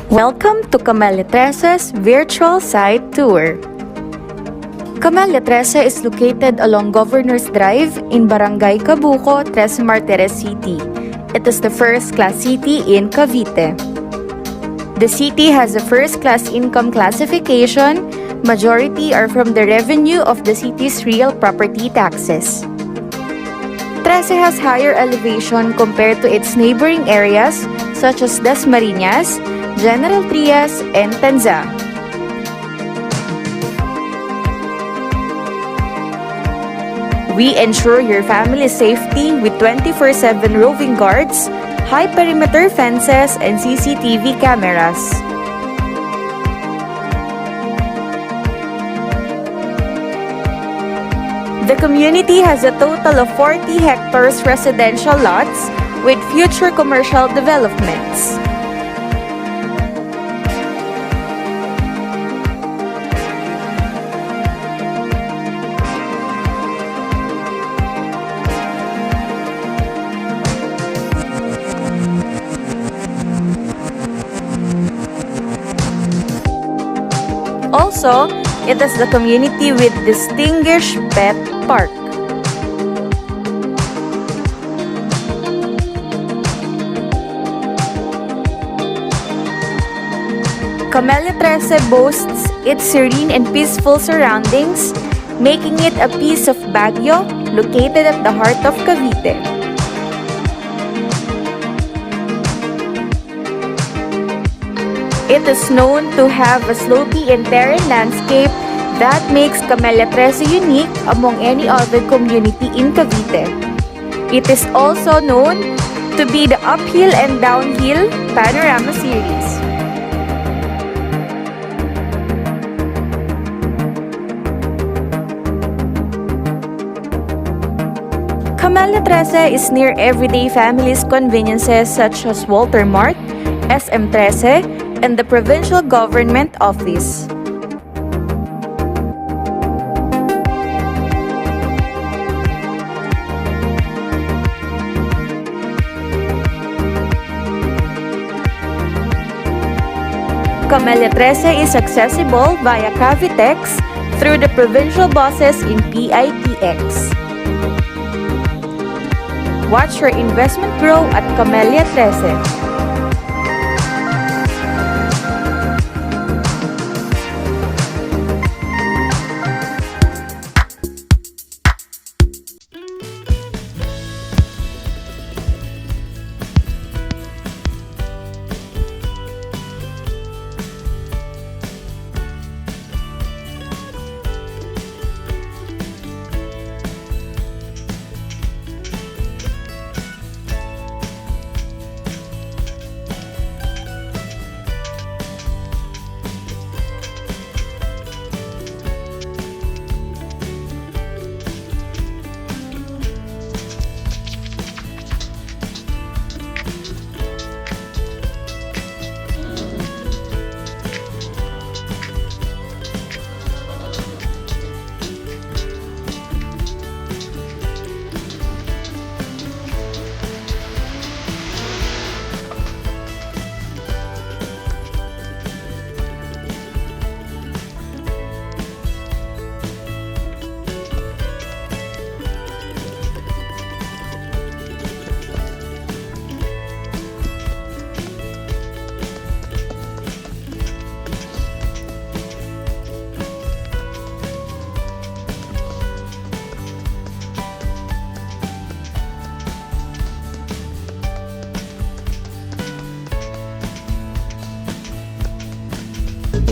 Welcome to Camella Trece's virtual site tour. Camella Trece is located along Governor's Drive in Barangay Cabuco, Trece Martires City. It is the first-class city in Cavite. The city has a first-class income classification. Majority are from the revenue of the city's real property taxes. Trece has higher elevation compared to its neighboring areas such as Dasmariñas, General Trias, and Tanza. We ensure your family's safety with 24/7 roving guards, high perimeter fences, and CCTV cameras. The community has a total of 40 hectares residential lots with future commercial developments. Also, it is the community with distinguished pet park. Camella Trece boasts its serene and peaceful surroundings, making it a piece of Baguio located at the heart of Cavite. It is known to have a slopey and barren landscape that makes Camella Trece unique among any other community in Cavite. It is also known to be the uphill and downhill panorama series. Camella Trece is near everyday families' conveniences such as Walter Mart, SM Trece, and the provincial government office. Camella Trece is accessible via Cavitex through the provincial buses in PITX. Watch your investment grow at Camella Trece.